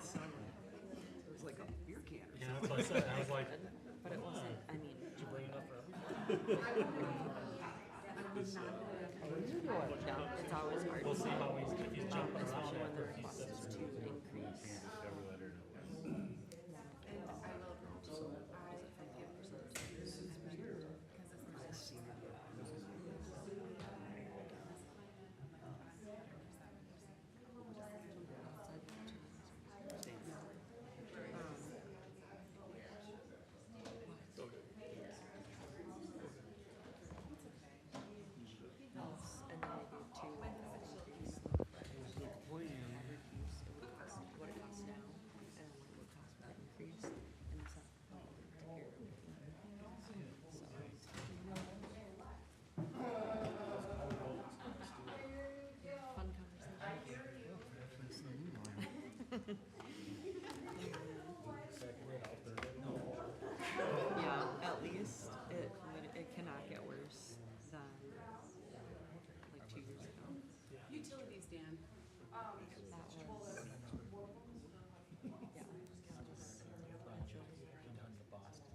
It was like a beer can. Yeah, that's what I said. I was like, But it wasn't, I mean, did you bring it up for everything? no, it's always hard. We'll see how he's jumping around Especially when the after he request says is to increase. And then they do two increase. Average use, it would cost what it costs now, and then what it would cost with the increase, and it's not right here. Fun conversation. Yeah, at least it cannot get worse than like 2 years ago. Utilities, Dan. That was, yeah, that was Done to Boston.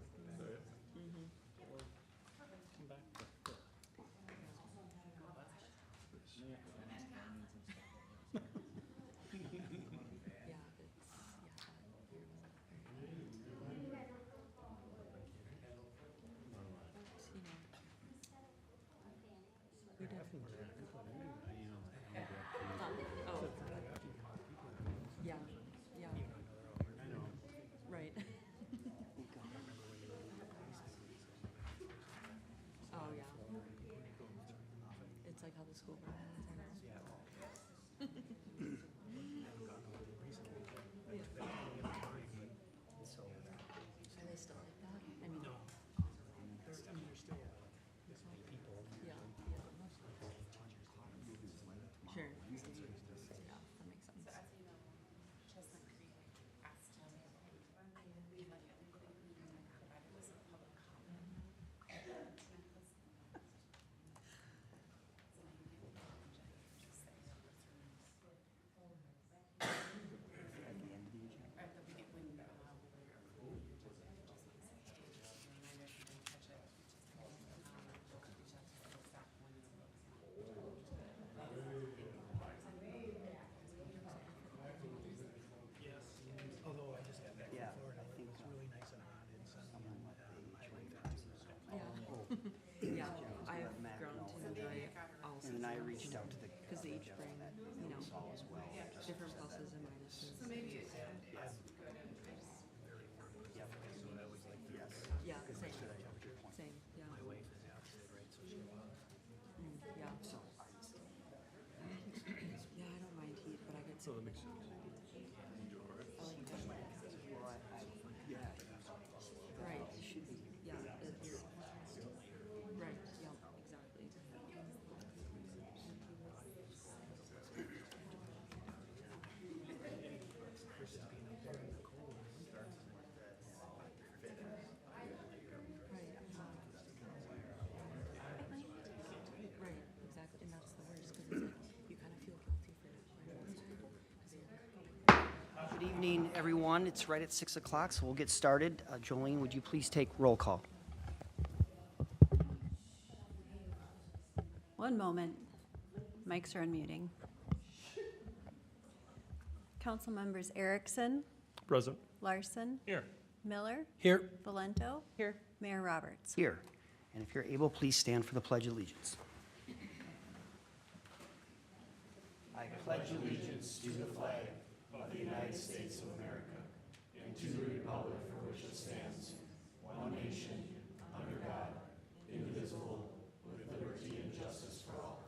mm-hmm. Come back. Yeah, it's, we definitely. Oh. Yeah, yeah. Right. Oh, yeah. It's like how the school board meetings are now. Are they still like that? I mean, No. They're still people. yeah, yeah. Sure. Yeah, that makes sense. So as you know, Chestnut Creek asked him, if like, provided us with public comment. At the end of the agenda. Or at the beginning, when, we were, just like, reminder if you didn't catch it, reach out to the staff when it's Yes. Although I just got back Yeah, from Florida, I think, it was really nice and hot in someone let the Yeah. Yeah, I've grown to enjoy all And then I seasons. reached out to the. Because they each bring, you know, Saw as well. different pluses and minuses. So maybe it's good. Yes. Yeah, same, same, yeah. my wife is outside, right? So she Yeah. So Yeah, I don't mind heat, but I get so. that makes sense. I like that. yeah, Right, it should be. yeah, it's, right, yeah, exactly. versus being up there in the cold. Right, exactly, and that's the worst, because it's like, you kind of feel guilty for running this time, Good evening, everyone. It's right at 6 o'clock, so we'll get started. Jolene, would you please take roll call? One moment. Mics are unmuting. Council members Erickson, Present. Larson, Here. Miller, Here. Valento. Here. Mayor Roberts. Here. And if you're able, please stand for the Pledge of Allegiance. I pledge allegiance to the flag of the United States of America and to the republic for which it stands, one nation, under God, indivisible, with liberty and justice for all.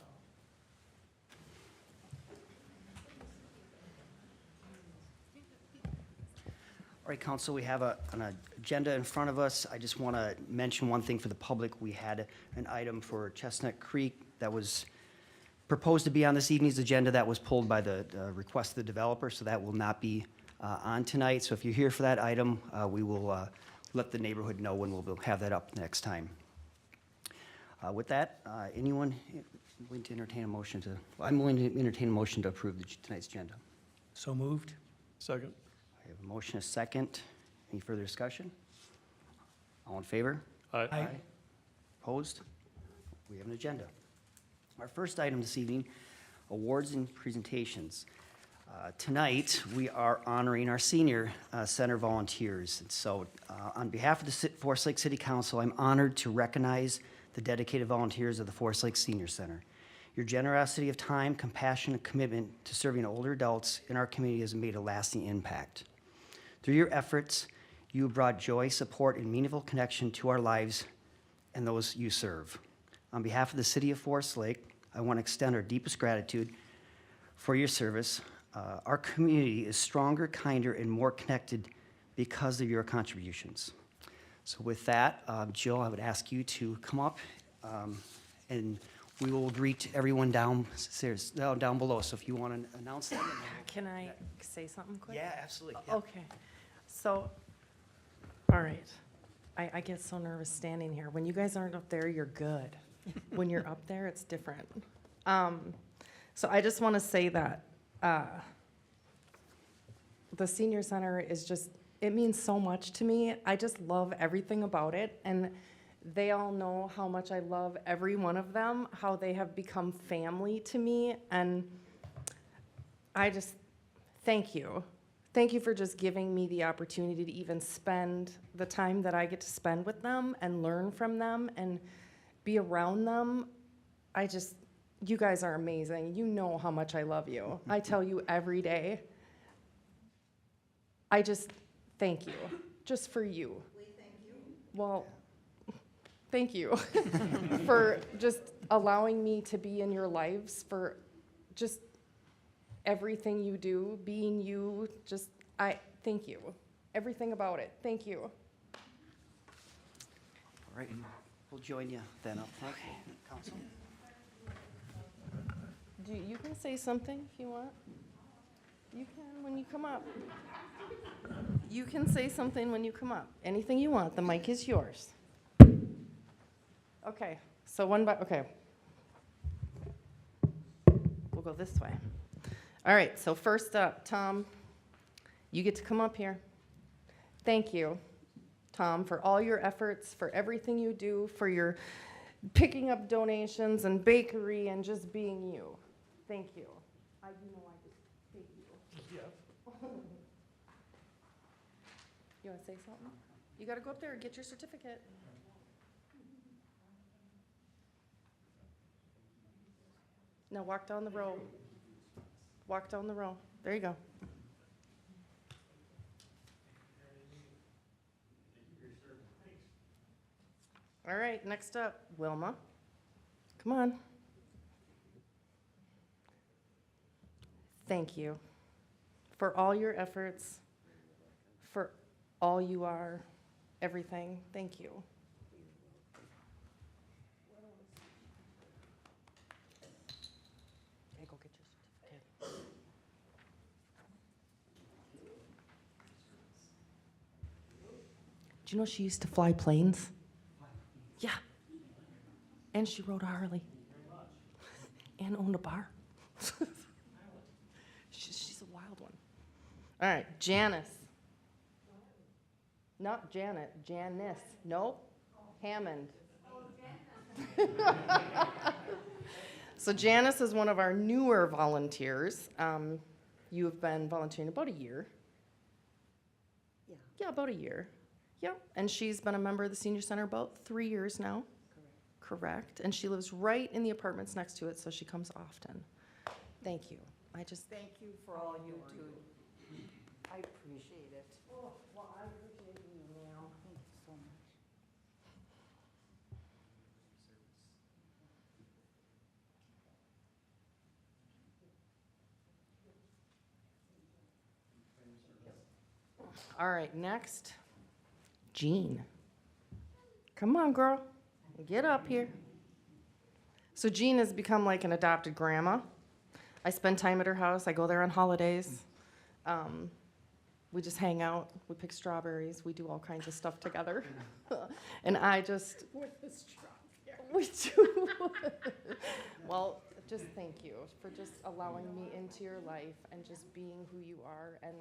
All right, council, we have an agenda in front of us. I just want to mention one thing for the public. We had an item for Chestnut Creek that was proposed to be on this evening's agenda that was pulled by the request of the developer, so that will not be on tonight. So if you're here for that item, we will let the neighborhood know when we'll have that up next time. With that, anyone willing to entertain a motion to, I'm willing to entertain a motion to approve tonight's agenda. So moved? Second. I have a motion, a second. Any further discussion? All in favor? Aye. Opposed? We have an agenda. Our first item this evening, awards and presentations. Tonight, we are honoring our senior center volunteers. And so, on behalf of the Forest Lake City Council, I'm honored to recognize the dedicated volunteers of the Forest Lake Senior Center. Your generosity of time, compassion, and commitment to serving older adults in our community has made a lasting impact. Through your efforts, you have brought joy, support, and meaningful connection to our lives and those you serve. On behalf of the City of Forest Lake, I want to extend our deepest gratitude for your service. Our community is stronger, kinder, and more connected because of your contributions. So with that, Jill, I would ask you to come up, and we will greet everyone downstairs, down below. So if you want to announce that. Can I say something quick? Yeah, absolutely. Yeah. Okay. So, all right. I get so nervous standing here. When you guys aren't up there, you're good. When you're up there, it's different. So I just want to say that the senior center is just, it means so much to me. I just love everything about it. And they all know how much I love every one of them, how they have become family to me. And I just, thank you. Thank you for just giving me the opportunity to even spend the time that I get to spend with them and learn from them and be around them. You guys are amazing. You know how much I love you. I tell you every day. I just thank you, just for you. We thank you. Well, thank you for just allowing me to be in your lives, for just everything you do, being you, I thank you. Everything about it, thank you. All right, we'll join you then up front, council. You can say something if you want. You can when you come up. You can say something when you come up. Anything you want, the mic is yours. Okay, so okay. We'll go this way. All right, so first up, Tom, you get to come up here. Thank you, Tom, for all your efforts, for everything you do, for your picking up donations and bakery and just being you. Thank you. I just thank you. Yeah. You want to say something? You got to go up there and get your certificate. Now walk down the row. Walk down the row. There you go. All right, next up, Wilma. Come on. Thank you for all your efforts, for all you are, everything. Thank you. Okay, go get your certificate. Do you know she used to fly planes? Yeah. And she rode a Harley. And owned a bar. She's a wild one. All right, Janice. Not Janet, Janice. Nope. Hammond. So Janice is one of our newer volunteers. You have been volunteering about a year. Yeah, about a year. Yep, and she's been a member of the Senior Center about 3 years now. Correct. And she lives right in the apartments next to it, so she comes often. Thank you. Thank you for all you do. I appreciate it. Oh, well, I appreciate you, ma'am. Thank you so much. All right, next, Jean. Come on, girl, get up here. So Jean has become like an adopted grandma. I spend time at her house. I go there on holidays. We just hang out. We pick strawberries. We do all kinds of stuff together. And I just. With the strawberry. We do. Well, just thank you for just allowing me into your life and just being who you are and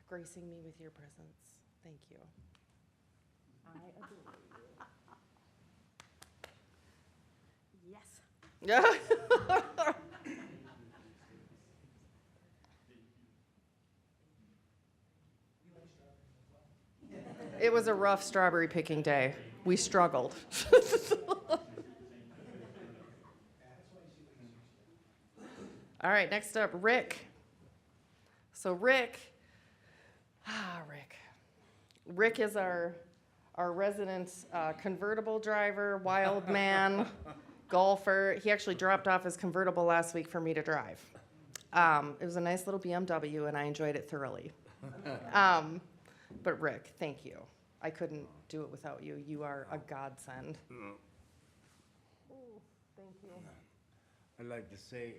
gracing me with your presence. Thank you. I adore Yes. you. Yeah. It was a rough strawberry picking day. We struggled. All right, next up, Rick. So Rick is our resident convertible driver, wild man, golfer. He actually dropped off his convertible last week for me to drive. It was a nice little BMW, and I enjoyed it thoroughly. But Rick, thank you. I couldn't do it without you. You are a godsend. Thank you. I'd like to say,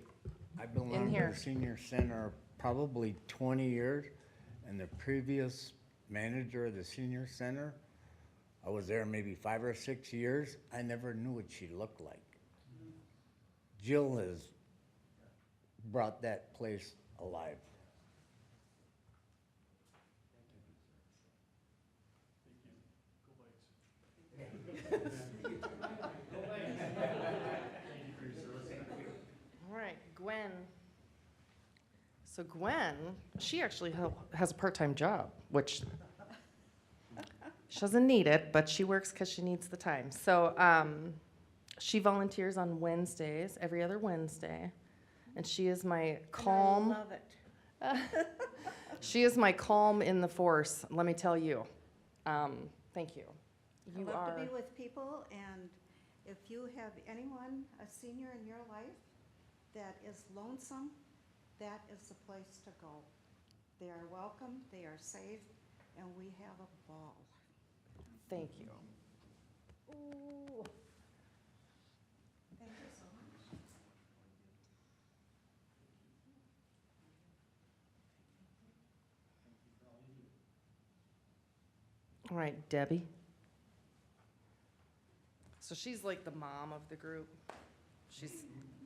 I've been In on here. the senior center probably 20 years, and the previous manager of the senior center, I was there maybe 5 or 6 years. I never knew what she looked like. Jill has brought that place alive. All right, Gwen. So Gwen, she actually has a part-time job, which she doesn't need it, but she works because she needs the time. So she volunteers on Wednesdays, every other Wednesday, and she is my calm. I love it. She is my calm in the force. Let me tell you. Thank you. I You love are. to be with people, and if you have anyone, a senior in your life, that is lonesome, that is the place to go. They are welcome, they are safe, and we have a ball. Thank you. Ooh. Thank you so much. All right, Debbie. So she's like the mom of the group. She's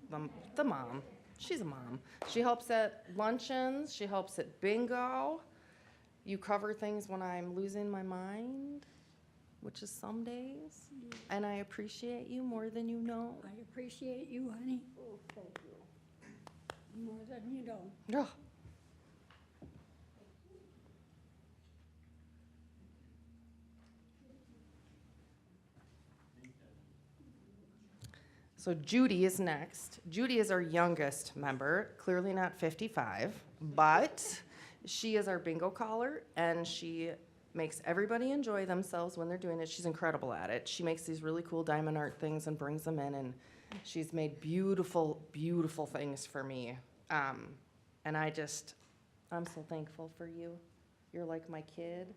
the mom. She's a mom. She helps at luncheons. She helps at bingo. You cover things when I'm losing my mind, which is some days. And I appreciate you more than you know. I appreciate you, honey. Oh, thank you. More than you know. Ugh. So Judy is next. Judy is our youngest member, clearly not 55, but she is our bingo caller, and she makes everybody enjoy themselves when they're doing it. She's incredible at it. She makes these really cool diamond art things and brings them in, and she's made beautiful, beautiful things for me. And I'm so thankful for you. You're like my kid,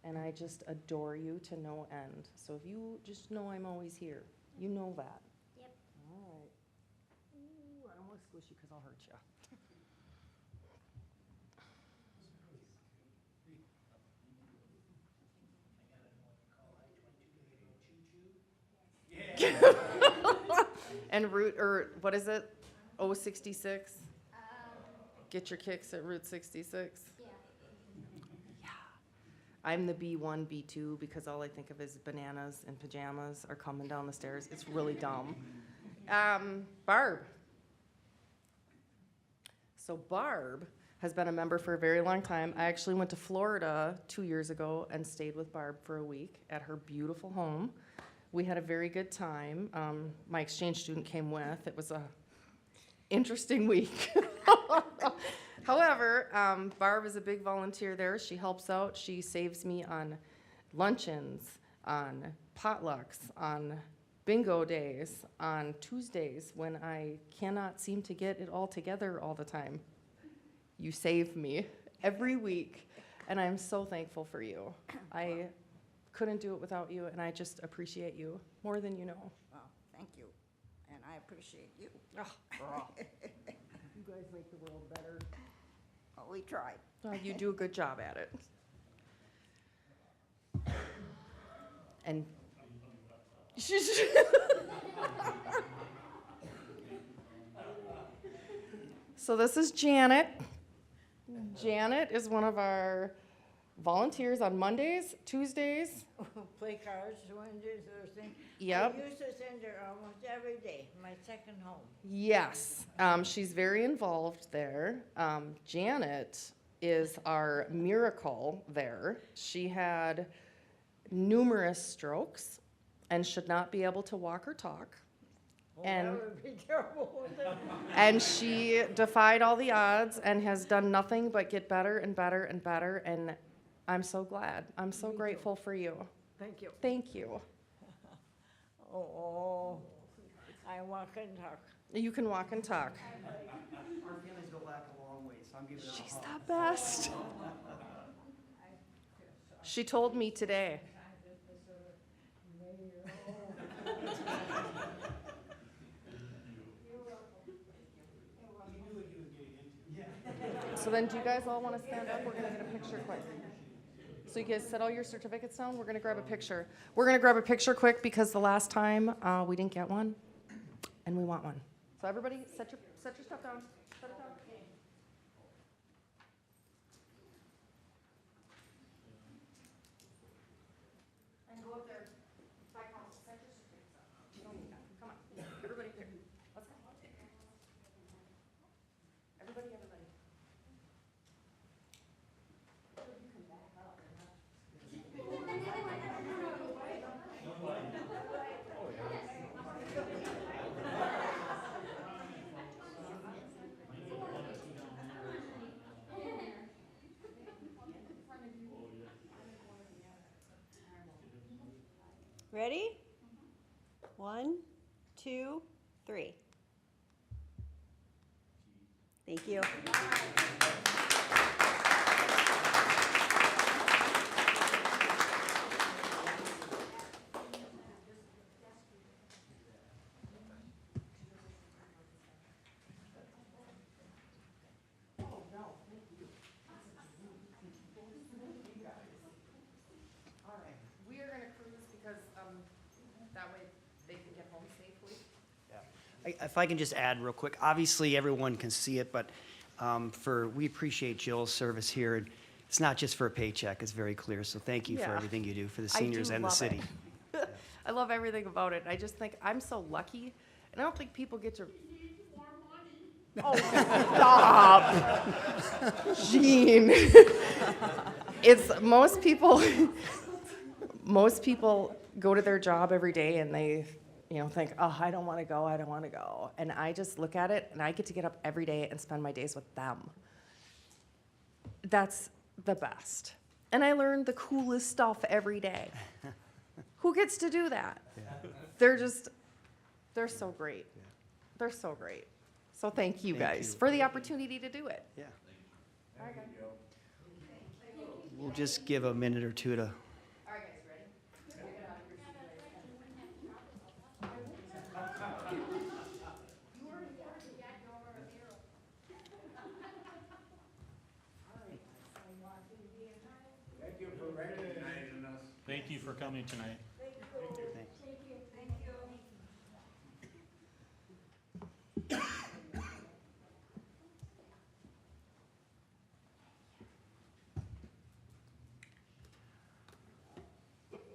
and I just adore you to no end. So if you just know I'm always here, you know that. All right. Ooh, I don't want to squish you because I'll hurt you. And what is it? 066? Get your kicks at Route 66? Yeah. I'm the B1, B2 because all I think of is bananas and pajamas are coming down the stairs. It's really dumb. Barb. So Barb has been a member for a very long time. I actually went to Florida 2 years ago and stayed with Barb for a week at her beautiful home. We had a very good time. My exchange student came with. It was a interesting week. However, Barb is a big volunteer there. She helps out. She saves me on luncheons, on potlucks, on bingo days, on Tuesdays when I cannot seem to get it all together all the time. You save me every week. And I'm so thankful for you. I couldn't do it without you, and I just appreciate you more than you know. Well, thank you, and I appreciate you. You guys make the world better. Well, we tried. Well, you do a good job at it. And so this is Janet. Janet is one of our volunteers on Mondays, Tuesdays. Play cards Wednesday, Thursday. Yep. I used to send her almost every day, my second home. Yes, she's very involved there. Janet is our miracle there. She had numerous strokes and should not be able to walk or talk. Oh, And- that would be terrible, wouldn't it? And she defied all the odds and has done nothing but get better and better and better. And I'm so glad. I'm so grateful for you. Thank you. Thank you. Oh, I walk and talk. You can walk and talk. Our families go back a long way, so I'm giving her a She's hug. the best. She told me today. So then, do you guys all want to stand up? We're gonna get a picture quick. So you guys set all your certificates down. We're gonna grab a picture. We're gonna grab a picture quick because the last time we didn't get one, and we want one. So everybody, set your stuff down. Set it down. And go up there. By council, set your certificates up. You don't need that. Come on, everybody here. Let's go. Everybody. Ready? 1, 2, 3. Thank you. All right, we are gonna cruise because, that way they can get home safely. If I can just add real quick, obviously, everyone can see it, but we appreciate Jill's service here. And it's not just for a paycheck, it's very clear. So thank you for Yeah. everything you do for the I seniors do and the love city. it. I love everything about it. I just think I'm so lucky, and I don't think people get to. Oh, stop, Jean. It's most people. Most people go to their job every day and they, think, oh, I don't want to go. I don't want to go. And I just look at it, and I get to get up every day and spend my days with them. That's the best. And I learn the coolest stuff every day. Who gets to do that? They're so great. They're so great. So thank you Thank guys you. for the opportunity to do it. Yeah. All right, guys. We'll just give a minute or two to. All right, guys, ready? Thank you for coming tonight.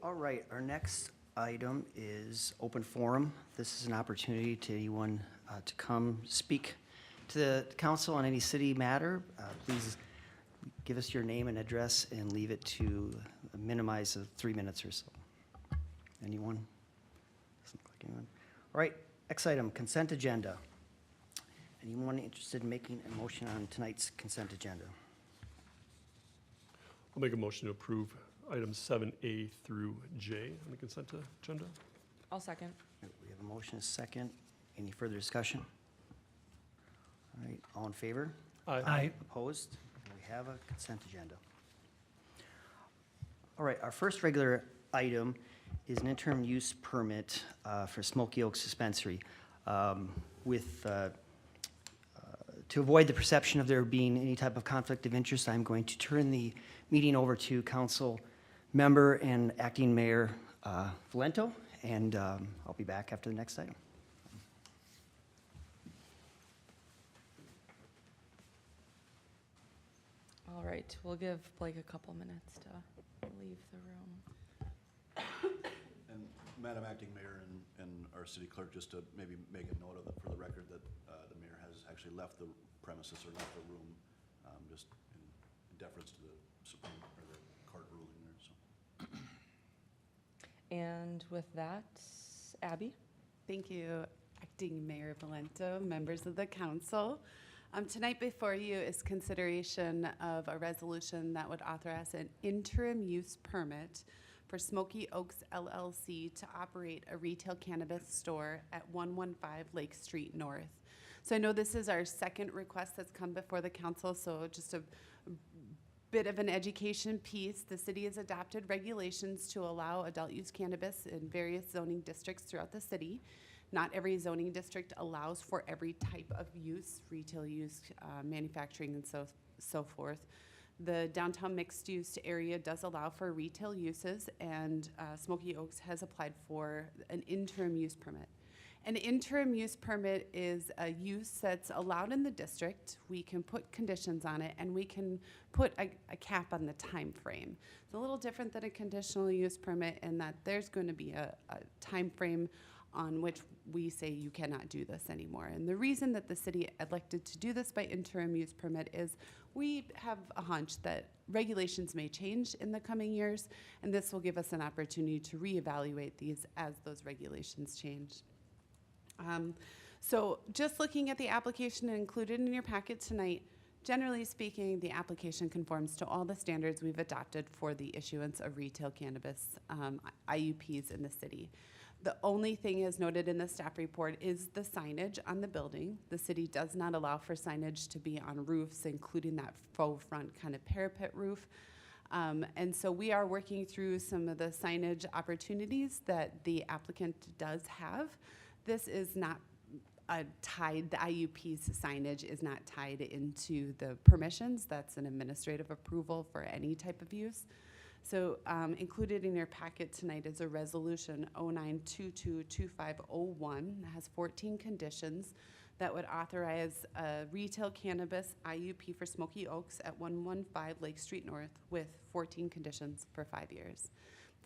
All right, our next item is open forum. This is an opportunity to anyone to come speak to the council on any city matter. Please give us your name and address and leave it to a minimize of 3 minutes or so. Anyone? Doesn't look like anyone. All right, next item, consent agenda. Anyone interested in making a motion on tonight's consent agenda? I'll make a motion to approve items 7A through J on the consent agenda. I'll second. We have a motion, a second. Any further discussion? All right, all in favor? Aye. Opposed? We have a consent agenda. All right, our first regular item is an interim use permit for Smoky Oaks Dispensary. To avoid the perception of there being any type of conflict of interest, I'm going to turn the meeting over to Council Member and Acting Mayor Valento, and I'll be back after the next item. All right, we'll give Blake a couple minutes to leave the room. And Madam Acting Mayor and our city clerk, just to maybe make a note of it for the record that the mayor has actually left the premises or left the room, just in deference to the Supreme or the court ruling there, so. And with that, Abby? Thank you, Acting Mayor Valento, members of the council. Tonight before you is consideration of a resolution that would authorize an interim use permit for Smoky Oaks LLC to operate a retail cannabis store at 115 Lake Street North. So I know this is our second request that's come before the council, so just a bit of an education piece. The city has adopted regulations to allow adult use cannabis in various zoning districts throughout the city. Not every zoning district allows for every type of use, retail use, manufacturing, and so forth. The downtown mixed use area does allow for retail uses, and Smoky Oaks has applied for an interim use permit. An interim use permit is a use that's allowed in the district. We can put conditions on it, and we can put a cap on the time frame. It's a little different than a conditional use permit in that there's going to be a time frame on which we say you cannot do this anymore. And the reason that the city elected to do this by interim use permit is we have a hunch that regulations may change in the coming years, and this will give us an opportunity to reevaluate these as those regulations change. So just looking at the application included in your packet tonight, generally speaking, the application conforms to all the standards we've adopted for the issuance of retail cannabis IUPs in the city. The only thing as noted in the staff report is the signage on the building. The city does not allow for signage to be on roofs, including that faux front kind of parapet roof. And so we are working through some of the signage opportunities that the applicant does have. This is not tied, the IUP's signage is not tied into the permissions. That's an administrative approval for any type of use. So included in your packet tonight is a resolution 09222501 that has 14 conditions that would authorize a retail cannabis IUP for Smoky Oaks at 115 Lake Street North with 14 conditions for 5 years.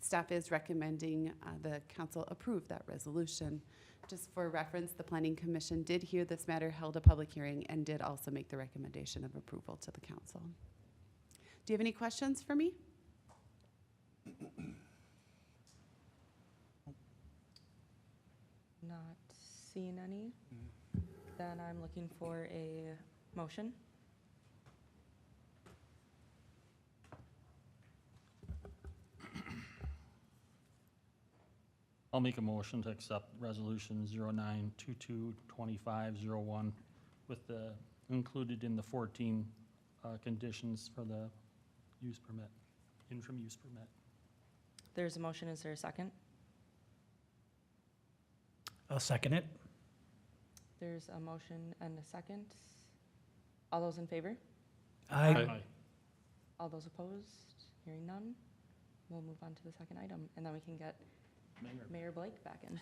Staff is recommending the council approve that resolution. Just for reference, the Planning Commission did hear this matter, held a public hearing, and did also make the recommendation of approval to the council. Do you have any questions for me? Not seeing any. Then I'm looking for a motion. I'll make a motion to accept resolution 09222501 with the included in the 14 conditions for the use permit, interim use permit. There's a motion. Is there a second? I'll second it. There's a motion and a second. All those in favor? Aye. All those opposed? Hearing none, we'll move on to the second item, and then we can get Mayor Blake back in.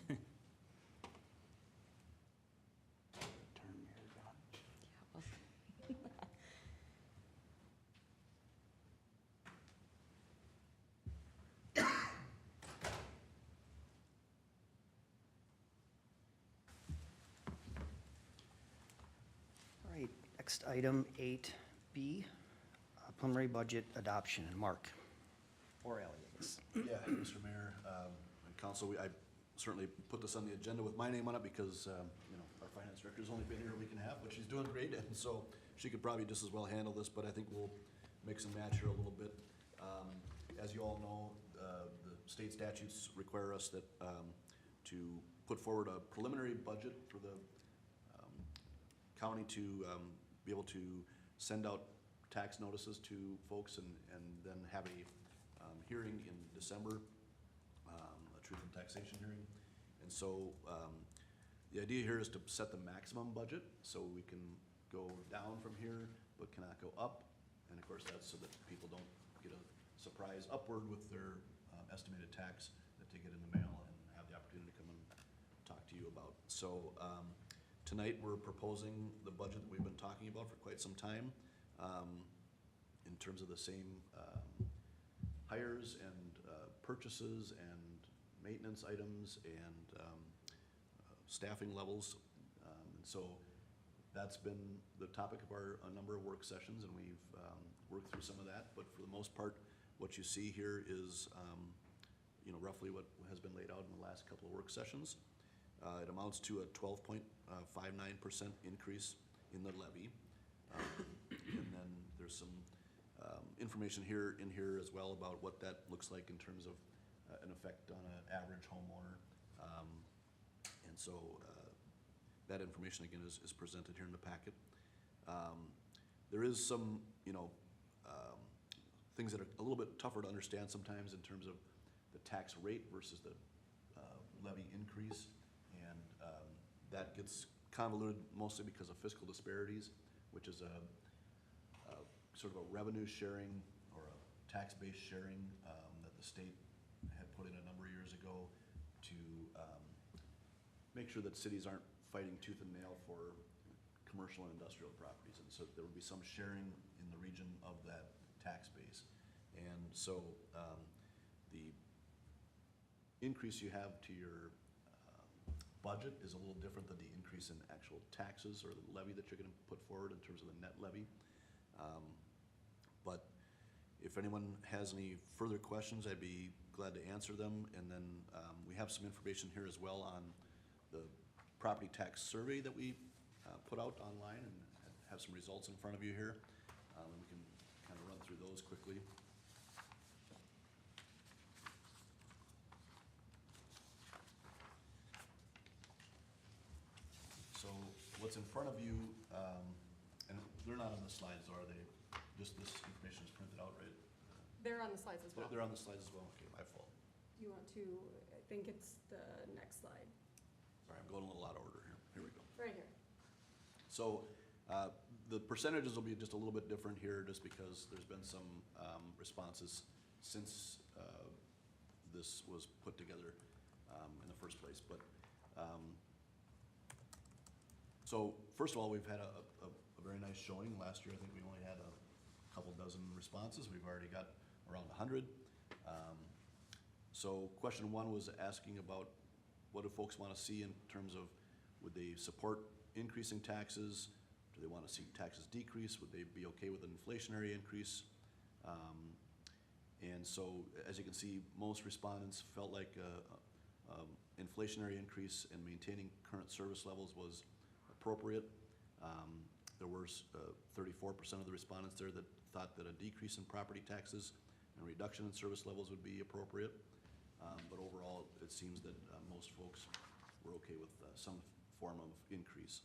All right, next item, 8B, preliminary budget adoption. Mark, or Ellie, I guess. Yeah, Mr. Mayor, and council, I certainly put this on the agenda with my name on it because, our finance director's only been here a week and a half, but she's doing great, and so she could probably just as well handle this, but I think we'll mix and match here a little bit. As you all know, the state statutes require us that, to put forward a preliminary budget for the county to be able to send out tax notices to folks and then have a hearing in December, a truth and taxation hearing. And so the idea here is to set the maximum budget so we can go down from here but cannot go up. And of course, that's so that people don't get a surprise upward with their estimated tax that they get in the mail and have the opportunity to come and talk to you about. So tonight, we're proposing the budget that we've been talking about for quite some time in terms of the same hires and purchases and maintenance items and staffing levels. And so that's been the topic of a number of work sessions, and we've worked through some of that. But for the most part, what you see here is roughly what has been laid out in the last couple of work sessions. It amounts to a 12.59% increase in the levy. And then there's some information in here as well about what that looks like in terms of an effect on an average homeowner. And so that information again is presented here in the packet. There is some things that are a little bit tougher to understand sometimes in terms of the tax rate versus the levy increase. And that gets convoluted mostly because of fiscal disparities, which is a sort of a revenue sharing or a tax-based sharing that the state had put in a number of years ago to make sure that cities aren't fighting tooth and nail for commercial and industrial properties. And so there would be some sharing in the region of that tax base. And so the increase you have to your budget is a little different than the increase in actual taxes or the levy that you're going to put forward in terms of the net levy. But if anyone has any further questions, I'd be glad to answer them. And then we have some information here as well on the property tax survey that we put out online and have some results in front of you here. And we can kind of run through those quickly. So what's in front of you, and they're not on the slides, are they? Just this information is printed out, right? They're on the slides as well. They're on the slides as well? Okay, my fault. You want to, I think it's the next slide. Sorry, I'm going a little out of order here. Here we go. Right here. So the percentages will be just a little bit different here just because there's been some responses since this was put together in the first place. But so first of all, we've had a very nice showing. Last year, I think we only had a couple dozen responses. We've already got around 100. So question one was asking about what do folks want to see in terms of would they support increasing taxes? Do they want to see taxes decrease? Would they be okay with an inflationary increase? And so as you can see, most respondents felt like inflationary increase and maintaining current service levels was appropriate. There were 34% of the respondents there that thought that a decrease in property taxes and reduction in service levels would be appropriate. But overall, it seems that most folks were okay with some form of increase.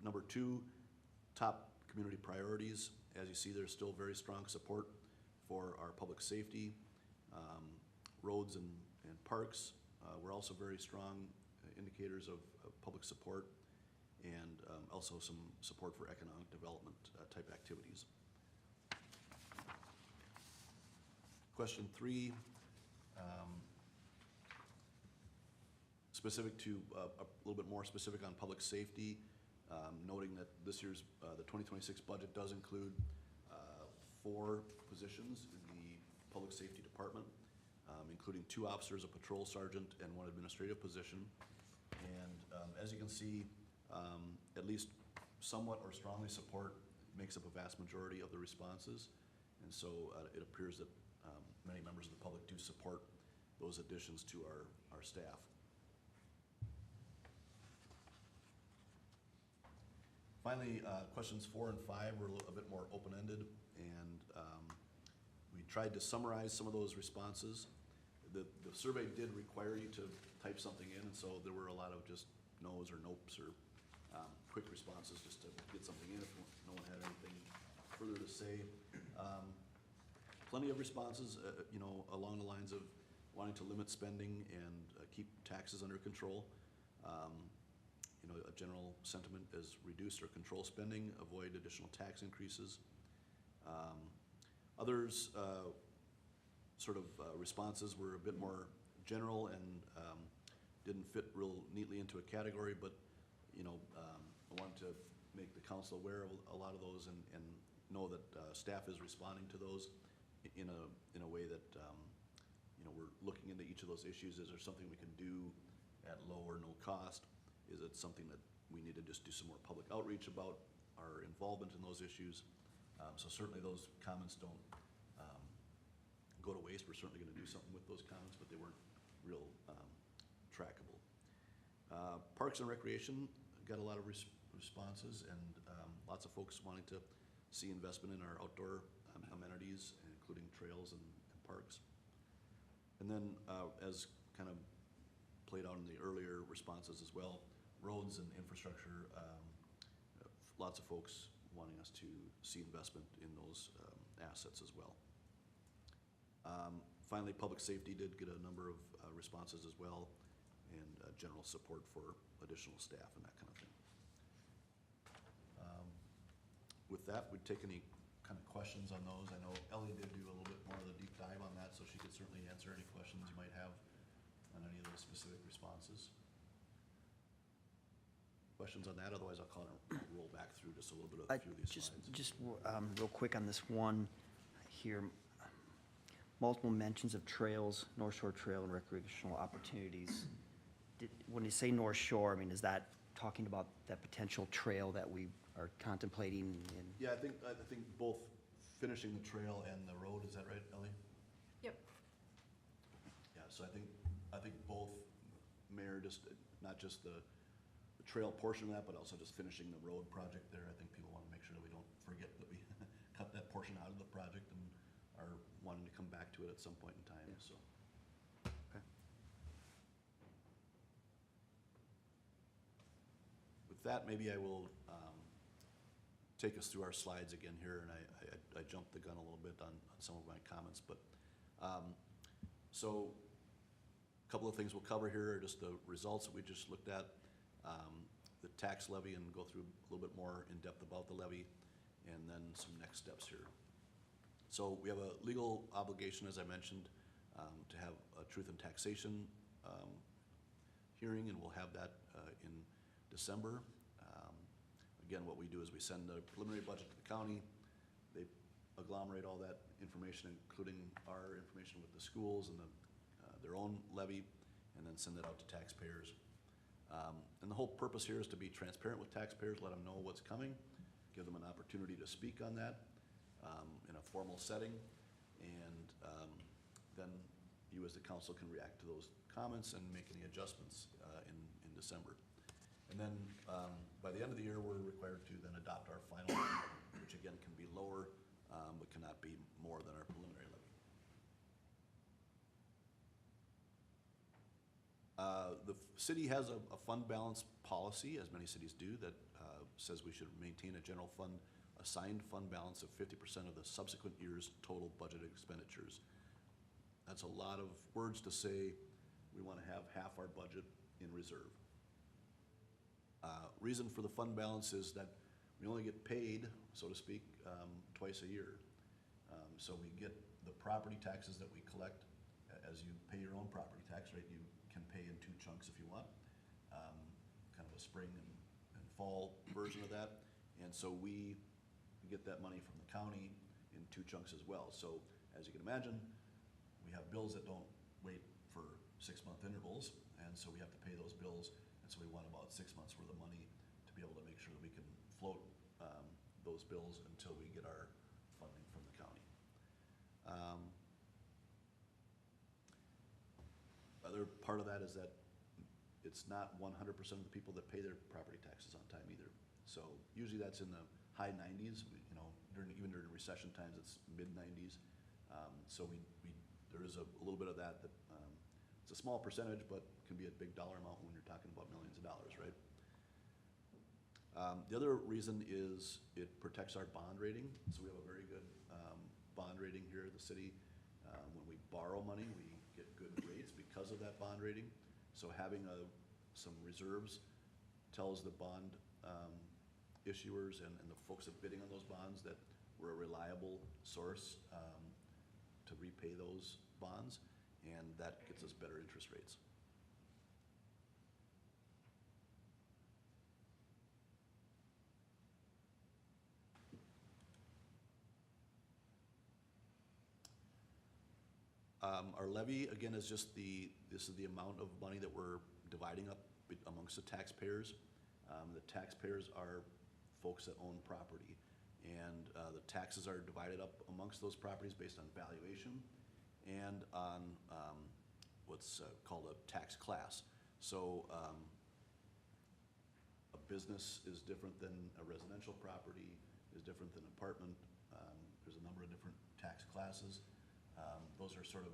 Number two, top community priorities. As you see, there's still very strong support for our public safety, roads and parks. We're also very strong indicators of public support and also some support for economic development type activities. Question three, specific to a little bit more specific on public safety, noting that this year's the 2026 budget does include 4 positions in the public safety department, including 2 officers, a patrol sergeant, and 1 administrative position. And as you can see, at least somewhat or strongly support makes up a vast majority of the responses. And so it appears that many members of the public do support those additions to our staff. Finally, questions 4 and 5 were a bit more open-ended, and we tried to summarize some of those responses. The survey did require you to type something in, and so there were a lot of just no's or nopes or quick responses just to get something in if no one had anything further to say. plenty of responses, along the lines of wanting to limit spending and keep taxes under control. A general sentiment is reduce or control spending, avoid additional tax increases. Others, responses were a bit more general and didn't fit real neatly into a category, but, I wanted to make the council aware of a lot of those and know that staff is responding to those in a way that, we're looking into each of those issues. Is there something we can do at low or no cost? Is it something that we need to just do some more public outreach about our involvement in those issues? So certainly those comments don't go to waste. We're certainly gonna do something with those comments, but they weren't real trackable. Parks and Recreation got a lot of responses and lots of folks wanting to see investment in our outdoor amenities, including trails and parks. And then as kind of played out in the earlier responses as well, roads and infrastructure, lots of folks wanting us to see investment in those assets as well. Finally, public safety did get a number of responses as well, and general support for additional staff and that kind of thing. With that, we'd take any kind of questions on those. I know Ellie did do a little bit more of the deep dive on that, so she could certainly answer any questions you might have on any of those specific responses. Questions on that? Otherwise, I'll kind of roll back through just a little bit of a few of these slides. Just real quick on this one here. Multiple mentions of trails, North Shore Trail and recreational opportunities. When you say North Shore, I mean, is that talking about that potential trail that we are contemplating in? Yeah, I think both finishing the trail and the road, is that right, Ellie? Yep. Yeah, so I think both, Mayor, just not just the trail portion of that, but also just finishing the road project there. I think people want to make sure that we don't forget that we cut that portion out of the project and are wanting to come back to it at some point in time, so. Okay. With that, maybe I will take us through our slides again here, and I jumped the gun a little bit on some of my comments, but so a couple of things we'll cover here are just the results that we just looked at, the tax levy, and go through a little bit more in depth about the levy, and then some next steps here. So we have a legal obligation, as I mentioned, to have a truth in taxation hearing, and we'll have that in December. Again, what we do is we send a preliminary budget to the county. They agglomerate all that information, including our information with the schools and their own levy, and then send it out to taxpayers. And the whole purpose here is to be transparent with taxpayers, let them know what's coming, give them an opportunity to speak on that in a formal setting, and then you as the council can react to those comments and make any adjustments in December. And then by the end of the year, we're required to then adopt our final, which again can be lower, but cannot be more than our preliminary levy. The city has a fund balance policy, as many cities do, that says we should maintain a general fund, assigned fund balance of 50% of the subsequent year's total budgeted expenditures. That's a lot of words to say we want to have half our budget in reserve. Reason for the fund balance is that we only get paid, so to speak, twice a year. So we get the property taxes that we collect as you pay your own property tax, right? You can pay in 2 chunks if you want, kind of a spring and fall version of that. And so we get that money from the county in 2 chunks as well. So as you can imagine, we have bills that don't wait for 6-month intervals, and so we have to pay those bills. And so we want about 6 months worth of money to be able to make sure that we can float those bills until we get our funding from the county. Other part of that is that it's not 100% of the people that pay their property taxes on time either. So usually that's in the high 90s. Even during recession times, it's mid-90s. So there is a little bit of that it's a small percentage, but can be a big dollar amount when you're talking about millions of dollars, right? The other reason is it protects our bond rating. So we have a very good bond rating here at the city. When we borrow money, we get good rates because of that bond rating. So having some reserves tells the bond issuers and the folks that bidding on those bonds that we're a reliable source to repay those bonds, and that gets us better interest rates. Our levy, again, is just this is the amount of money that we're dividing up amongst the taxpayers. The taxpayers are folks that own property, and the taxes are divided up amongst those properties based on valuation and on what's called a tax class. So a business is different than a residential property, is different than an apartment. There's a number of different tax classes. Those are sort of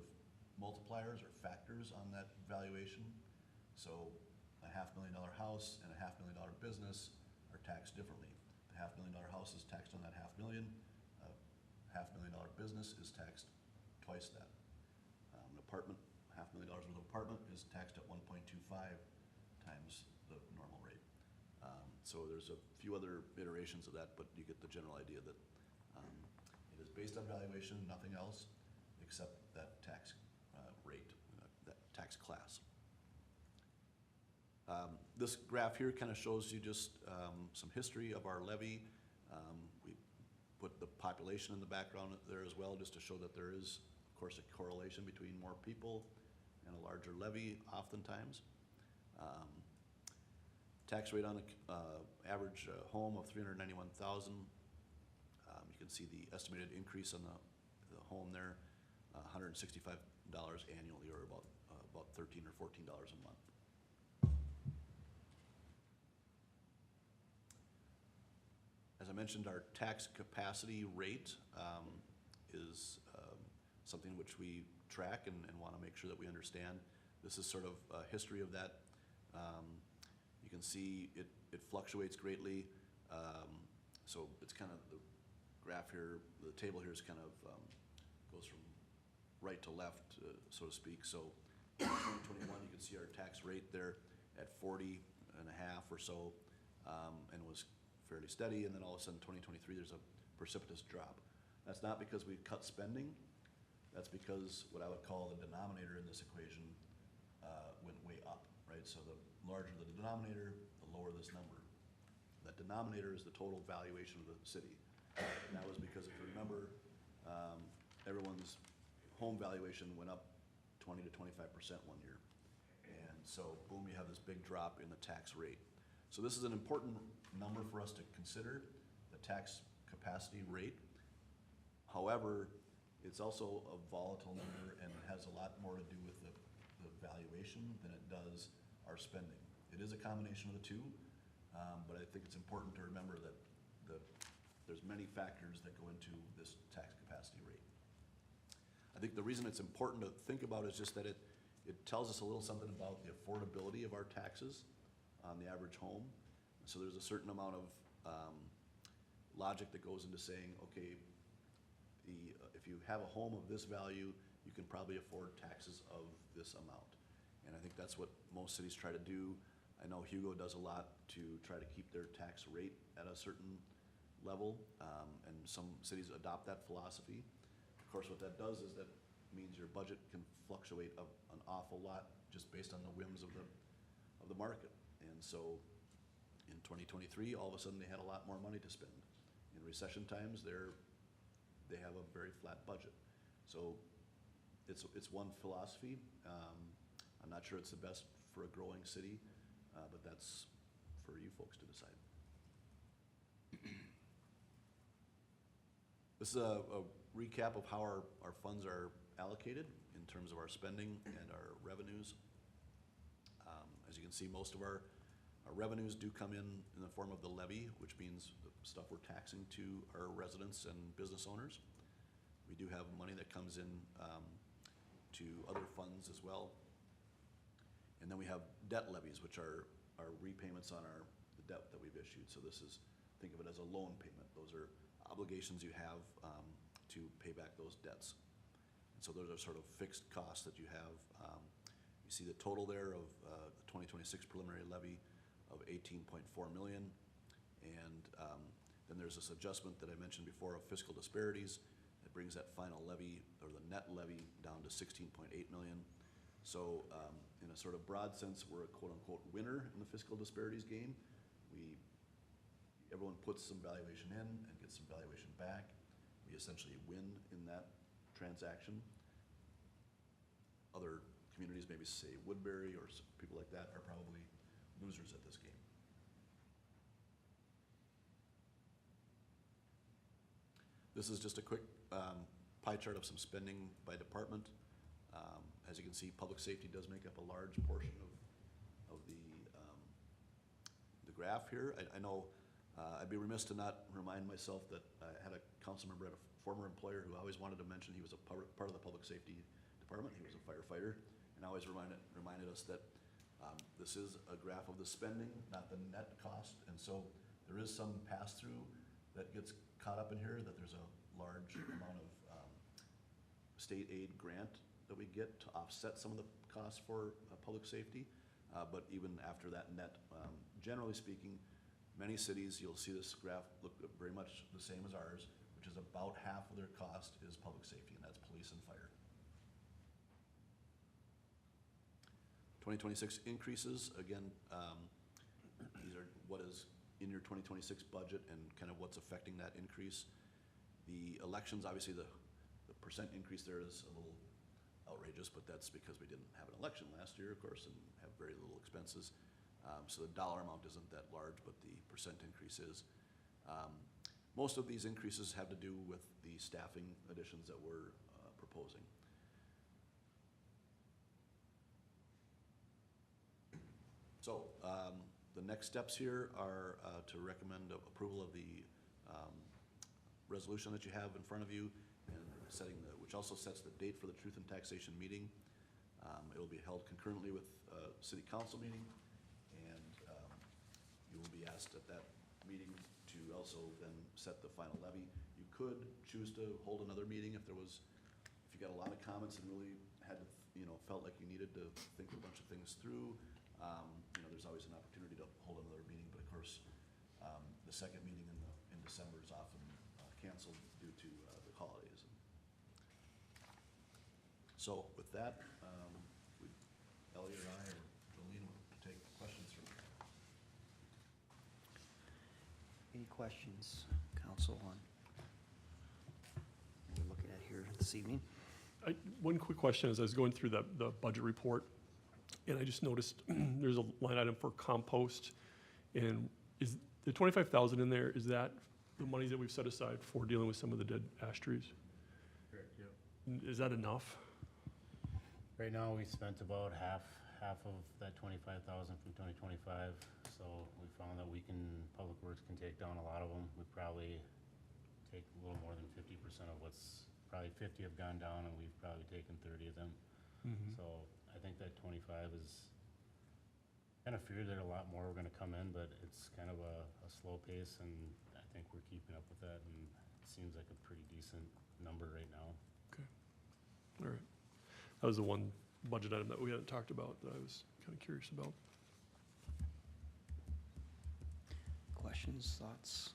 multipliers or factors on that valuation. So a $500,000 house and a $500,000 business are taxed differently. The $500,000 house is taxed on that $500,000. A $500,000 business is taxed twice that. An apartment, $500,000 worth of apartment is taxed at 1.25 times the normal rate. So there's a few other iterations of that, but you get the general idea that it is based on valuation, nothing else, except that tax rate, that tax class. This graph here kind of shows you just some history of our levy. We put the population in the background there as well, just to show that there is, of course, a correlation between more people and a larger levy oftentimes. Tax rate on an average home of $391,000. You can see the estimated increase on the home there. $165 annually, or about $13 or $14 a month. As I mentioned, our tax capacity rate is something which we track and want to make sure that we understand. This is sort of a history of that. You can see it fluctuates greatly. So it's kind of the graph here, the table here is kind of goes from right to left, so to speak. So in 2021, you can see our tax rate there at 40.5 or so, and was fairly steady. And then all of a sudden, 2023, there's a precipitous drop. That's not because we cut spending. That's because what I would call the denominator in this equation went way up, right? So the larger the denominator, the lower this number. That denominator is the total valuation of the city. And that was because, if you remember, everyone's home valuation went up 20 to 25% one year. And so, boom, you have this big drop in the tax rate. So this is an important number for us to consider, the tax capacity rate. However, it's also a volatile number, and it has a lot more to do with the valuation than it does our spending. It is a combination of the two, but I think it's important to remember that there's many factors that go into this tax capacity rate. I think the reason it's important to think about is just that it tells us a little something about the affordability of our taxes on the average home. So there's a certain amount of logic that goes into saying, okay, if you have a home of this value, you can probably afford taxes of this amount. And I think that's what most cities try to do. I know Hugo does a lot to try to keep their tax rate at a certain level, and some cities adopt that philosophy. Of course, what that does is that means your budget can fluctuate an awful lot just based on the whims of the market. And so in 2023, all of a sudden they had a lot more money to spend. In recession times, they have a very flat budget. So it's one philosophy. I'm not sure it's the best for a growing city, but that's for you folks to decide. This is a recap of how our funds are allocated in terms of our spending and our revenues. As you can see, most of our revenues do come in the form of the levy, which means the stuff we're taxing to our residents and business owners. We do have money that comes in to other funds as well. And then we have debt levies, which are repayments on the debt that we've issued. So this is, think of it as a loan payment. Those are obligations you have to to pay back those debts. And so those are sort of fixed costs that you have. You see the total there of the 2026 preliminary levy of 18.4 million. And then there's this adjustment that I mentioned before of fiscal disparities. That brings that final levy, or the net levy, down to 16.8 million. So in a sort of broad sense, we're a quote-unquote winner in the fiscal disparities game. Everyone puts some valuation in and gets some valuation back. We essentially win in that transaction. Other communities, maybe say Woodbury or people like that, are probably losers at this game. This is just a quick pie chart of some spending by department. As you can see, public safety does make up a large portion of the graph here. I know I'd be remiss to not remind myself that I had a council member at a former employer who always wanted to mention he was a part of the public safety department. He was a firefighter, and always reminded us that this is a graph of the spending, not the net cost. And so there is some pass-through that gets caught up in here, that there's a large amount of state aid grant that we get to offset some of the costs for public safety. But even after that net, generally speaking, many cities, you'll see this graph look very much the same as ours, which is about half of their cost is public safety, and that's police and fire. 2026 increases, again, these are what is in your 2026 budget and kind of what's affecting that increase. The elections, obviously the percent increase there is a little outrageous, but that's because we didn't have an election last year, of course, and have very little expenses. So the dollar amount isn't that large, but the percent increase is. Most of these increases have to do with the staffing additions that we're proposing. So the next steps here are to recommend approval of the resolution that you have in front of you, and which also sets the date for the Truth in Taxation meeting. It will be held concurrently with City Council meeting, and you will be asked at that meeting to also then set the final levy. You could choose to hold another meeting if you got a lot of comments and really had to, felt like you needed to think a bunch of things through. There's always an opportunity to hold another meeting, but of course, the second meeting in December is often canceled due to the holidays. So with that, Elliot or I or Jolene will take questions from you. Any questions, council, on what we're looking at here this evening? One quick question as I was going through the budget report, and I just noticed there's a line item for compost, and is the 25,000 in there, is that the money that we've set aside for dealing with some of the dead ash trees? Correct, yep. Is that enough? Right now, we spent about half of that 25,000 from 2025, so we found that Public Works can take down a lot of them. We probably take a little more than 50% of probably 50 have gone down, and we've probably taken 30 of them. Mm-hmm. So I think that 25 is, kind of feared that a lot more are gonna come in, but it's kind of a slow pace, and I think we're keeping up with that, and it seems like a pretty decent number right now. Okay, all right. That was the one budget item that we hadn't talked about that I was kind of curious about. Questions, thoughts?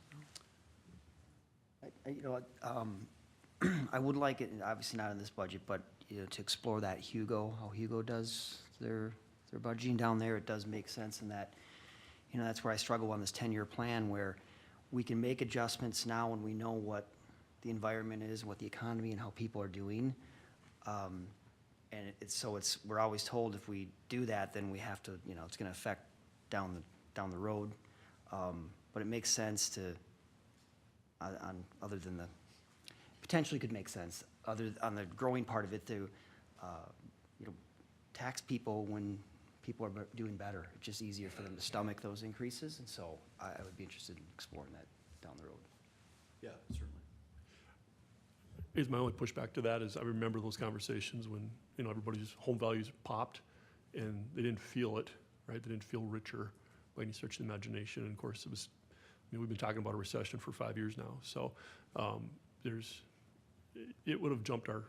I would like it, and obviously not in this budget, but to explore that how Hugo does their budgeting down there. It does make sense in that, that's where I struggle on this 10-year plan, where we can make adjustments now when we know what the environment is, what the economy and how people are doing. And we're always told if we do that, then we have to, it's gonna affect down the road. But it makes sense to, other than potentially could make sense, on the growing part of it, to, tax people when people are doing better. It's just easier for them to stomach those increases, and so I would be interested in exploring that down the road. Yeah, certainly. Is my only pushback to that is I remember those conversations when, everybody's home values popped and they didn't feel it, right? They didn't feel richer by any stretch of the imagination. And of course, we've been talking about a recession for 5 years now. So there's it would have jumped our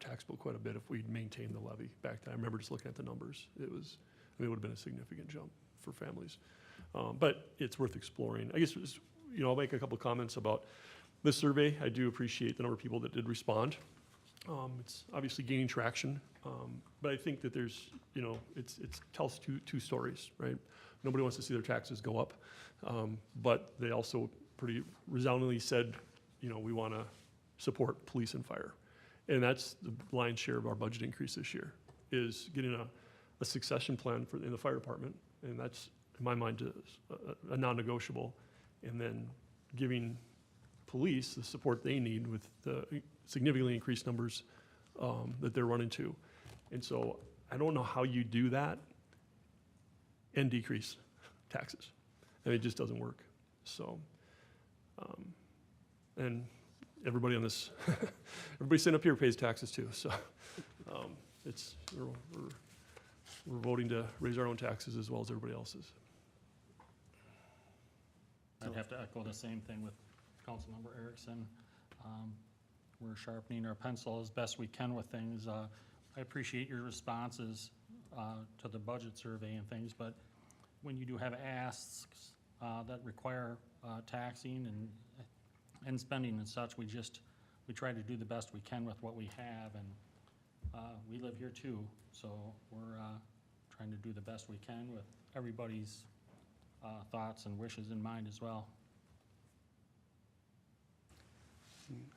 tax bill quite a bit if we'd maintained the levy back then. I remember just looking at the numbers. It would have been a significant jump for families. But it's worth exploring. I guess, I'll make a couple comments about this survey. I do appreciate the number of people that did respond. It's obviously gaining traction, but I think that there's, it tells two stories, right? Nobody wants to see their taxes go up, but they also pretty resoundingly said, we want to support police and fire. And that's the lion's share of our budget increase this year, is getting a succession plan in the fire department, and that's, in my mind, a non-negotiable, and then giving police the support they need with the significantly increased numbers that they're running to. And so I don't know how you do that and decrease taxes. I mean, it just doesn't work. So, and everybody on this, everybody sitting up here pays taxes too. So we're voting to raise our own taxes as well as everybody else's. I'd have to echo the same thing with Councilmember Erickson. We're sharpening our pencil as best we can with things. I appreciate your responses to the budget survey and things, but when you do have asks that require taxing and spending and such, we try to do the best we can with what we have, and we live here too, so we're trying to do the best we can with everybody's thoughts and wishes in mind as well.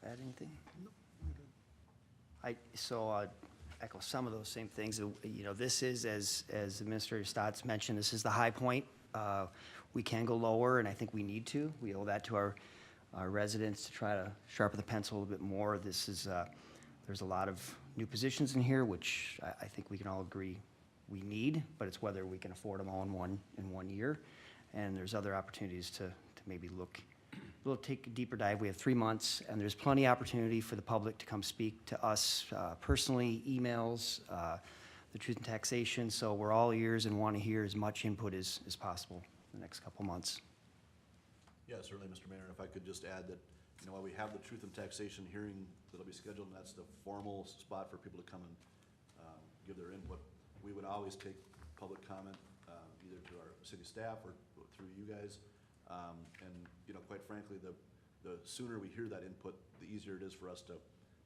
Add anything? So echo some of those same things. This is, as Administrator Stotts mentioned, this is the high point. We can go lower, and I think we need to. We owe that to our residents to try to sharpen the pencil a little bit more. There's a lot of new positions in here, which I think we can all agree we need, but it's whether we can afford them all in one year. And there's other opportunities to maybe we'll take a deeper dive. We have 3 months, and there's plenty of opportunity for the public to come speak to us personally, emails, the Truth in Taxation. So we're all ears and want to hear as much input as possible in the next couple months. Yeah, certainly, Mr. Mayor. If I could just add that, while we have the Truth in Taxation hearing that'll be scheduled, and that's the formal spot for people to come and give their input, we would always take public comment, either to our city staff or through you guys. And quite frankly, the sooner we hear that input, the easier it is for us to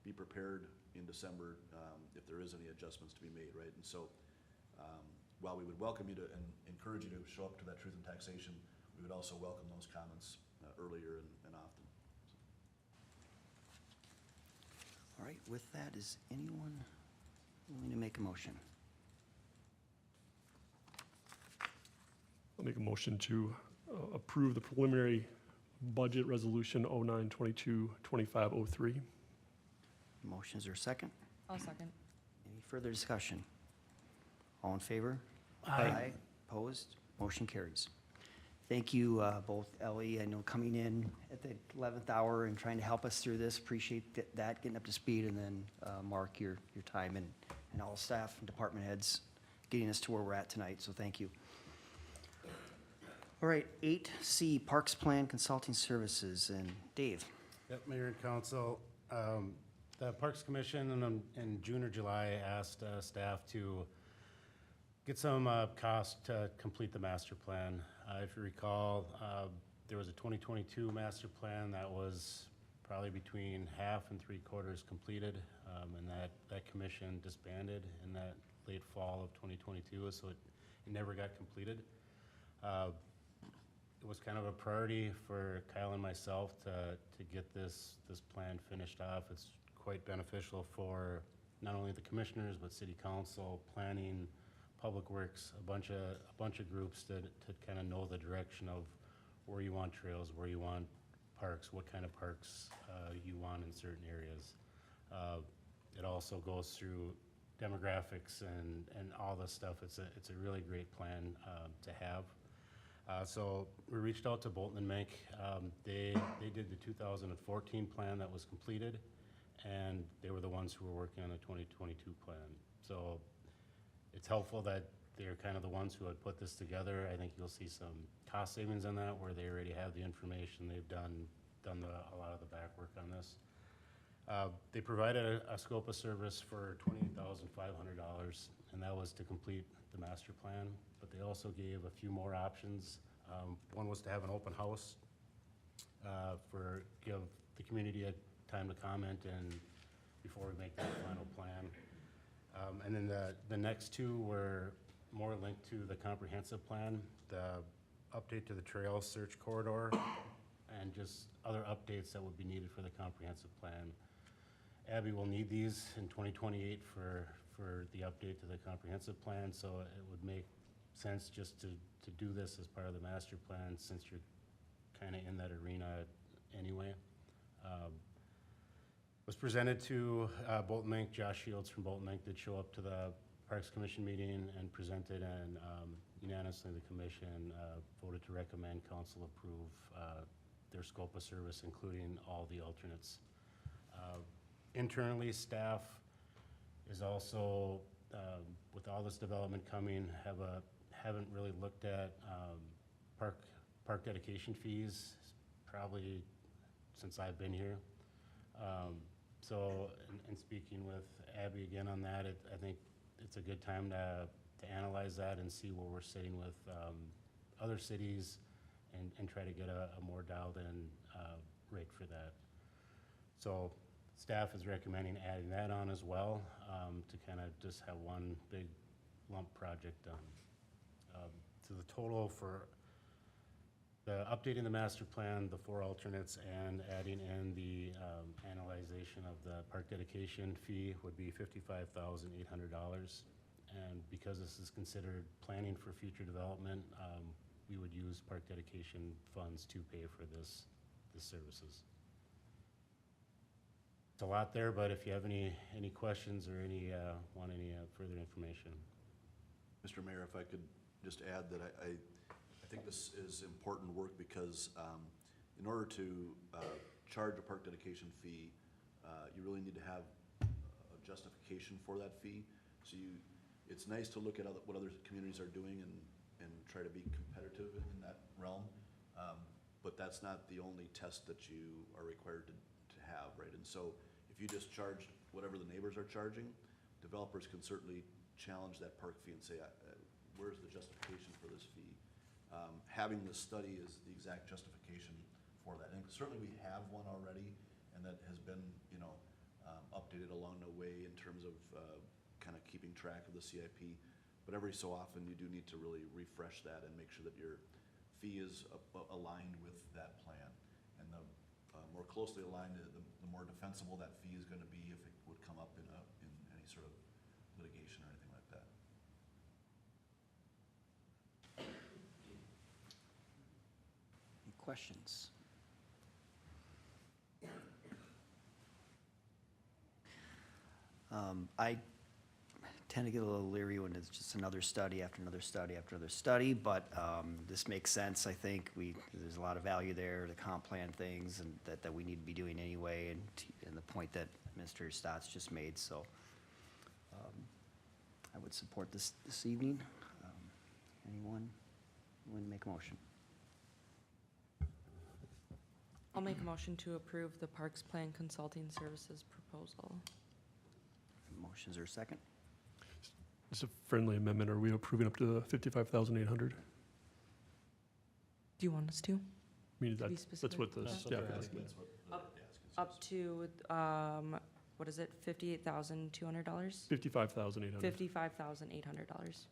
be prepared in December if there is any adjustments to be made, right? And so while we would welcome you to and encourage you to show up to that Truth in Taxation, we would also welcome those comments earlier and often. All right, with that, is anyone willing to make a motion? I'll make a motion to approve the preliminary budget resolution 09/22/2503. Motion, is there a second? I'll second. Any further discussion? All in favor? Aye. Opposed? Motion carries. Thank you, both Ellie, I know coming in at the 11th hour and trying to help us through this. Appreciate that, getting up to speed, and then Mark, your time, and all staff and department heads getting us to where we're at tonight, so thank you. All right, 8C, Parks Plan Consulting Services, and Dave. Yep, Mayor and Council. The Parks Commission in June or July asked staff to get some cost to complete the master plan. If you recall, there was a 2022 master plan that was probably between half and 3/4 completed, and that commission disbanded in that late fall of 2022, so it never got completed. It was kind of a priority for Kyle and myself to get this plan finished off. It's quite beneficial for not only the commissioners, but city council, planning, public works, a bunch of groups to kind of know the direction of where you want trails, where you want parks, what kind of parks you want in certain areas. It also goes through demographics and all this stuff. It's a really great plan to have. So we reached out to Bolton and Mank. They did the 2014 plan that was completed, and they were the ones who were working on the 2022 plan. So it's helpful that they're kind of the ones who had put this together. I think you'll see some cost savings on that, where they already have the information. They've done a lot of the back work on this. They provided a scope of service for $28,500, and that was to complete the master plan, but they also gave a few more options. One was to have an open house give the community a time to comment and before we make that final plan. And then the next two were more linked to the comprehensive plan, the update to the trail search corridor, and just other updates that would be needed for the comprehensive plan. Abby will need these in 2028 for the update to the comprehensive plan, so it would make sense just to do this as part of the master plan since you're kind of in that arena anyway. Was presented to Bolton Mink. Josh Shields from Bolton Mink did show up to the Parks Commission meeting and presented, and unanimously the commission voted to recommend council approve their scope of service, including all the alternates. Internally, staff is also, with all this development coming, haven't really looked at park dedication fees probably since I've been here. So, in speaking with Abby again on that, I think it's a good time to analyze that and see where we're sitting with other cities and try to get a more dialed-in rate for that. So, staff is recommending adding that on as well to kind of just have one big lump project done. So the total for the updating the master plan, the 4 alternates, and adding in the analyzation of the park dedication fee would be $55,800. And because this is considered planning for future development, we would use park dedication funds to pay for this services. It's a lot there, but if you have any questions or want any further information. Mr. Mayor, if I could just add that I think this is important work because in order to charge a park dedication fee, you really need to have a justification for that fee. So it's nice to look at what other communities are doing and try to be competitive in that realm, but that's not the only test that you are required to have, right? And so if you just charge whatever the neighbors are charging, developers can certainly challenge that park fee and say, where's the justification for this fee? Having this study is the exact justification for that. And certainly we have one already, and that has been, updated along the way in terms of kind of keeping track of the CIP. But every so often you do need to really refresh that and make sure that your fee is aligned with that plan. And the more closely aligned, the more defensible that fee is going to be if it would come up in any sort of litigation or anything like that. Any questions? I tend to get a little leery when it's just another study after another study after another study, but this makes sense. I think there's a lot of value there, the comp plan things, and that we need to be doing anyway, and the point that Mr. Stotts just made. So I would support this evening. Anyone want to make a motion? I'll make a motion to approve the Parks Plan Consulting Services proposal. Motions are second. It's a friendly amendment. Are we approving up to 55,800? Do you want us to? I mean, To be that's what the specific? staff That's what is. That's what the ask is. Up to, what is it, $58,200? 55,800. $55,800.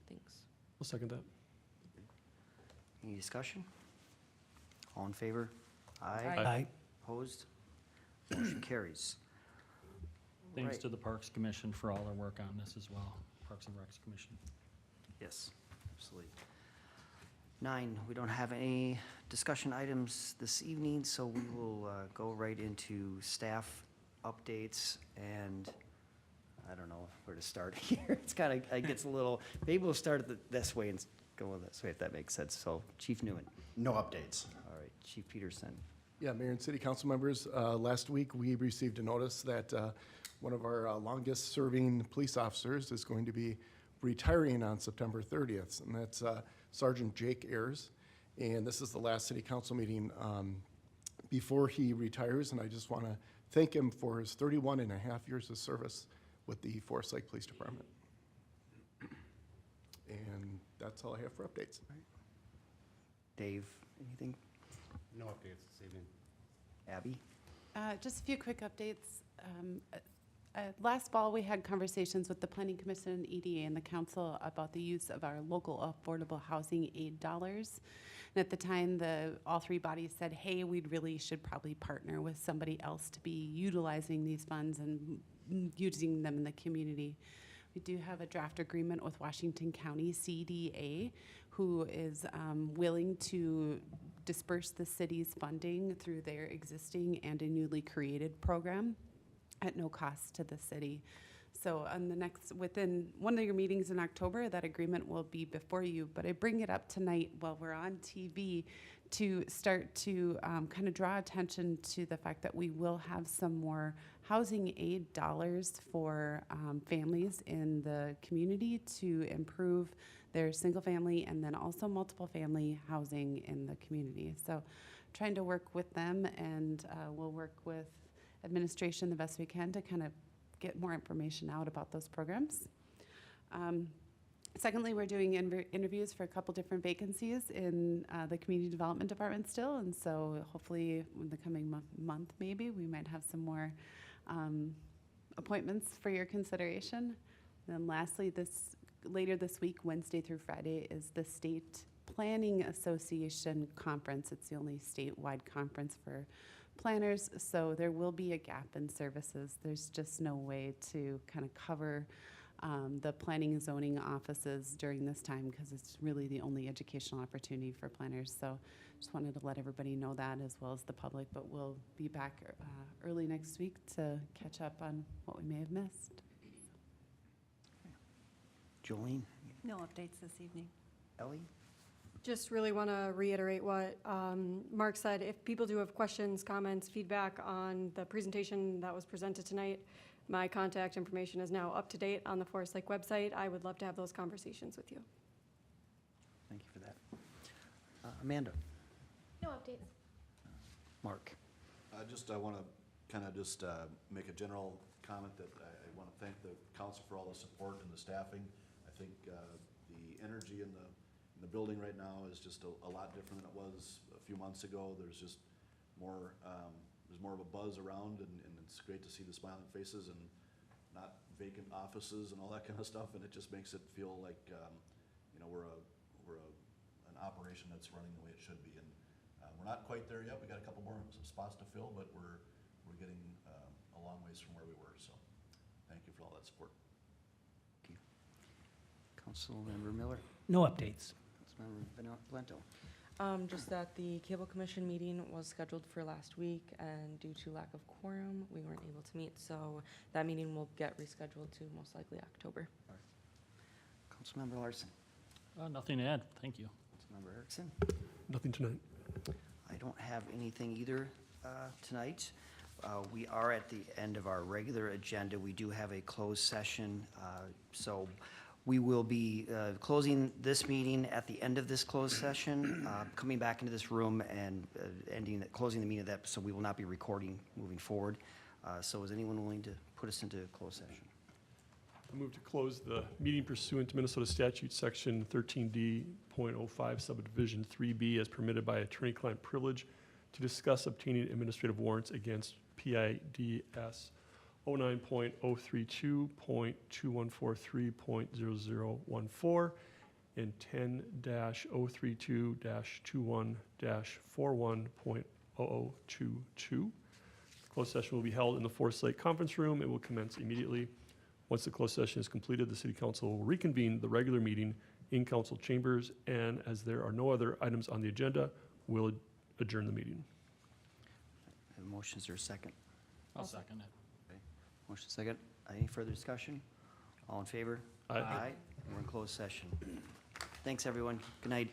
Thanks. I'll second that. Any discussion? All in favor? Aye. Aye. Opposed? Motion carries. Thanks Right. to the Parks Commission for all their work on this as well, Parks and Recs Commission. Yes, absolutely. 9, we don't have any discussion items this evening, so we will go right into staff updates, and I don't know where to start here. It's kind of, it gets a little, maybe we'll start this way and go this way, if that makes sense. So Chief Newman. No updates. All right, Chief Peterson. Yeah, Mayor and City Council members, last week we received a notice that one of our longest-serving police officers is going to be retiring on September 30th, and that's Sergeant Jake Ayers. And this is the last City Council meeting before he retires, and I just want to thank him for his 31 and a half years of service with the Forest Lake Police Department. And that's all I have for updates. Dave, anything? No updates this evening. Abby? Just a few quick updates. Last fall, we had conversations with the Planning Commission and EDA and the council about the use of our local affordable housing aid dollars. And at the time, all three bodies said, hey, we really should probably partner with somebody else to be utilizing these funds and using them in the community. We do have a draft agreement with Washington County CDA, who is willing to disperse the city's funding through their existing and a newly created program at no cost to the city. So on within one of your meetings in October, that agreement will be before you, but I bring it up tonight while we're on TV to start to kind of draw attention to the fact that we will have some more housing aid dollars for families in the community to improve their single family and then also multiple family housing in the community. So trying to work with them, and we'll work with administration the best we can to kind of get more information out about those programs. Secondly, we're doing interviews for a couple different vacancies in the community development department still, and so hopefully in the coming month maybe we might have some more appointments for your consideration. And then lastly, later this week, Wednesday through Friday, is the State Planning Association Conference. It's the only statewide conference for planners, so there will be a gap in services. There's just no way to kind of cover the planning and zoning offices during this time because it's really the only educational opportunity for planners. So just wanted to let everybody know that as well as the public, but we'll be back early next week to catch up on what we may have missed. Jolene? No updates this evening. Ellie? Just really want to reiterate what Mark said. If people do have questions, comments, feedback on the presentation that was presented tonight, my contact information is now up to date on the Forest Lake website. I would love to have those conversations with you. Thank you for that. Amanda? No updates. Mark? I want to kind of just make a general comment that I want to thank the council for all the support and the staffing. I think the energy in the building right now is just a lot different than it was a few months ago. There's just more, there's more of a buzz around, and it's great to see the smiling faces and not vacant offices and all that kind of stuff. And it just makes it feel like, you know, we're an operation that's running the way it should be. And we're not quite there yet. We got a couple more spots to fill, but we're getting a long ways from where we were. So thank you for all that support. Thank you. Councilmember Miller? No updates. Councilmember Valento? Just that the Cable Commission meeting was scheduled for last week, and due to lack of quorum, we weren't able to meet, so that meeting will get rescheduled to most likely October. Councilmember Larson? Nothing to add, thank you. Councilmember Erickson? Nothing tonight. I don't have anything either tonight. We are at the end of our regular agenda. We do have a closed session, so we will be closing this meeting at the end of this closed session, coming back into this room and closing the meeting of that, so we will not be recording moving forward. So is anyone willing to put us into closed session? I move to close the meeting pursuant to Minnesota Statute Section 13D.05 Subdivision 3B as permitted by attorney-client privilege to discuss obtaining administrative warrants against PIDS 09.032.2143.0014 and 10-032-21-41.0022. Closed session will be held in the Forest Lake Conference Room. It will commence immediately. Once the closed session is completed, the City Council will reconvene the regular meeting in council chambers, and as there are no other items on the agenda, we'll adjourn the meeting. Have a motion, is there a second? I'll second it. Okay. Motion second. Any further discussion? All in favor? Aye. We're in closed session. Thanks, everyone. Good night.